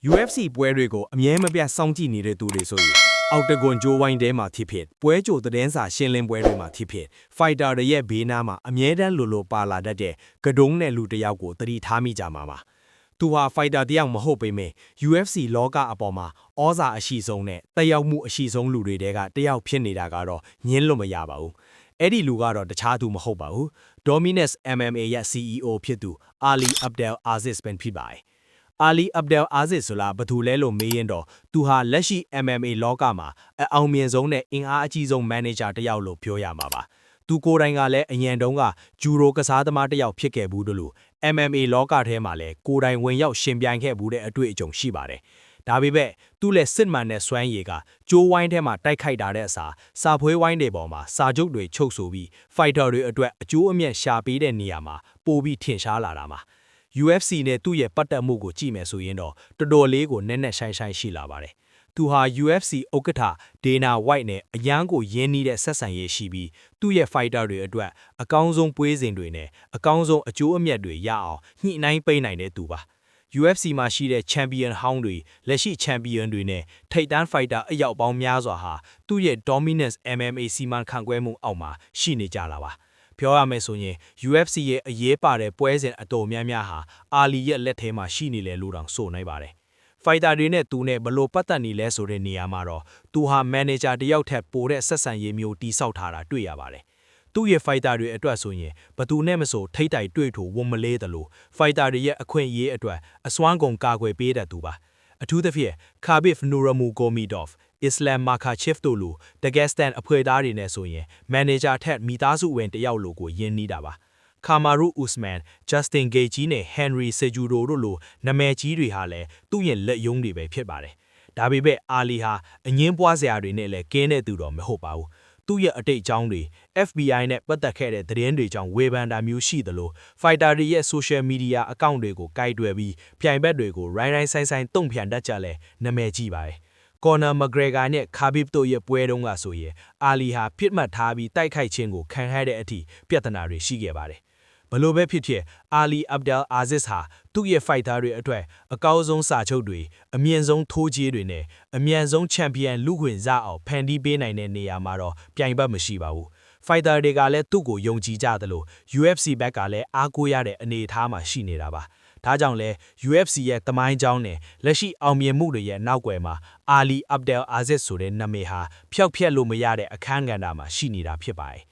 UFC ပွဲတွေကိုအမြဲမပြတ်စောင့်ကြည့်နေတဲ့သူတွေဆိုရင်အောက်တကွန်ဂျိုးဝိုင်းထဲမှာဖြစ်ဖြစ်ပွဲကြိုသတင်းစာရှင်းလင်းပွဲတွေမှာဖြစ်ဖြစ်ဖိုက်တာတွေရဲ့ဘေးနားမှာအမြဲတမ်းလိုပါလာတတ်တဲ့ကဒုံးနဲ့လူတစ်ယောက်ကိုသတိထားမိကြမှာပါသူဟာဖိုက်တာတစ်ယောက်မဟုတ်ပေမဲ့ UFC လောကအပေါ်မှာဩဇာအရှိဆုံးနဲ့တက်ရောက်မှုအရှိဆုံးလူတွေတဲကတစ်ယောက်ဖြစ်နေတာကတော့ညင်းလို့မရပါဘူးအဲ့ဒီလူကတော့တခြားသူမဟုတ်ပါဘူး Dominus MMA ရဲ့ CEO ဖြစ်သူ Ali Abdel Aziz ပဲဖြစ်ပါတယ်Ali Abdel Aziz ဆိုတာဘသူလဲလို့မေးရင်တော့သူဟာလက်ရှိ MMA လောကမှာအောင်မြင်ဆုံးနဲ့အင်အားအကြီးဆုံးမန်နေဂျာတစ်ယောက်လို့ပြောရမှာပါသူကိုယ်တိုင်ကလည်းအရင်တုန်းကဂျူရိုကစားသမားတစ်ယောက်ဖြစ်ခဲ့ဘူးလို့ MMA လောကထဲမှာလည်းကိုယ်တိုင်ဝင်ရောက်ရှင်ပြိုင်ခဲ့ဘူးတဲ့အတွေ့အကြုံရှိပါတယ်ဒါပေမဲ့သူ့လက်စစ်မှန်တဲ့စွမ်းရည်ကကျိုးဝိုင်းထဲမှာတိုက်ခိုက်တာတဲ့အစားစာဖွဲဝိုင်းတွေပေါ်မှာစာချုပ်တွေချုပ်ဆိုပြီးဖိုက်တာတွေအတွက်အကျိုးအမြတ်ရှာပေးတဲ့နေရာမှာပိုပြီးထင်ရှားလာတာပါUFC နဲ့သူ့ရဲ့ပတ်သက်မှုကိုကြည့်မယ်ဆိုရင်တော့တော်တော်လေးကိုနက်နက်ရှိုင်းရှိုင်းရှိလာပါတယ်။သူဟာ UFC ဥက္ကဋ္ဌ Dana White နဲ့အရန်ကိုရင်းနှီးတဲ့ဆက်ဆံရေးရှိပြီးသူ့ရဲ့ fighter တွေအတွက်အကောင်းဆုံးပွဲစဉ်တွေနဲ့အကောင်းဆုံးအကျိုးအမြတ်တွေရအောင်ညှိနှိုင်းပေးနိုင်တဲ့သူပါ။ UFC မှာရှိတဲ့ champion ဟောင်းတွေလက်ရှိ champion တွေနဲ့ထိပ်တန်း fighter အယောက်ပေါင်းများစွာဟာသူ့ရဲ့ Dominance MMA စီမံခန့်ခွဲမှုအောက်မှာရှိနေကြတာပါ။ပြောရမယ်ဆိုရင် UFC ရဲ့အရေးပါတဲ့ပွဲစဉ်အတော်များများဟာအာလီရဲ့လက်ထဲမှာရှိနေလေလို့တောင်ဆိုနိုင်ပါတယ်။ဖိုက်တာတွေနဲ့သူနဲ့ဘလို့ပတ်သက်နေလဲဆိုတဲ့နေရာမှာတော့သူဟာမန်နေဂျာတယောက်ထက်ပိုတဲ့ဆက်ဆံရေးမျိုးတိဆောက်ထားတာတွေ့ရပါတယ်။သူ့ရဲ့ဖိုက်တာတွေအတွက်ဆိုရင်ဘသူနဲ့မဆိုထိတ်တိုက်တွေ့ထိုဝမလေးတယ်လို့ဖိုက်တာတွေရဲ့အခွင့်အရေးအတွက်အစွမ်းကုန်ကာကွယ်ပေးတတ်သူပါ။အထူးသဖြင့် Khabib Nurmagomedov Islam Makhachev တို့လိုဒဂက်စတန်အဖွဲ့သားတွေနဲ့ဆိုရင်မန်နေဂျာထက်မိသားစုဝင်တယောက်လိုကိုယဉ်နီးတာပါ။ Kamaru Usman, Justin Gaethje နဲ့ Henry Cejudo တို့လိုနာမည်ကြီးတွေဟာလည်းသူ့ရဲ့လက်ယုံတွေပဲဖြစ်ပါတယ်။ဒါပေမဲ့အာလီဟာအငင်းပွားစရာတွေနဲ့လည်းကင်းတဲ့သူတော့မဟုတ်ပါဘူး။သူ့ရဲ့အတိတ်အကြောင်းတွေ FBI နဲ့ပတ်သက်ခဲ့တဲ့သတင်းတွေကြောင့်ဝေဖန်တာမျိုးရှိသလို Fighter တွေရဲ့ social media အကောင့်တွေကိုကိုက်တွယ်ပြီးပြိုင်ဘက်တွေကိုရိုင်းဆိုင်တုံ့ပြန်တတ်ကြလဲနာမည်ကြီးပါတယ်။ Conor McGregor နဲ့ Khabib တို့ရဲ့ပွဲတုန်းကဆိုရင်အာလီဟာပြစ်မှတ်ထားပြီးတိုက်ခိုက်ခြင်းကိုခံရတဲ့အထိပြဿနာတွေရှိခဲ့ပါတယ်။ဘလို့ပဲဖြစ်ဖြစ်အာလီ Abdel Aziz ဟာသူ့ရဲ့ fighter တွေအတွက်အကောင်းဆုံးစာချုပ်တွေအမြင့်ဆုံးထိုးကြီးတွေနဲ့အမြန်ဆုံး champion လူခွင့်ရအောင်ဖန်တီးပေးနိုင်တဲ့နေရာမှာတော့ပြိုင်ဘက်မရှိပါဘူး။ fighter တွေကလည်းသူ့ကိုယုံကြည်ကြသလို UFC ဘက်ကလည်းအားကိုးရတဲ့အနေအထားမှာရှိနေတာပါ။ဒါကြောင့်လဲ UFC ရဲ့သမိုင်းကြောင်းနဲ့လက်ရှိအောင်မြင်မှုတွေရဲ့နောက်ွယ်မှာAli Abdel Aziz ဆိုတဲ့နာမည်ဟာဖျောက်ဖျက်လို့မရတဲ့အခန်းကဏ္ဍမှာရှိနေတာဖြစ်ပါတယ်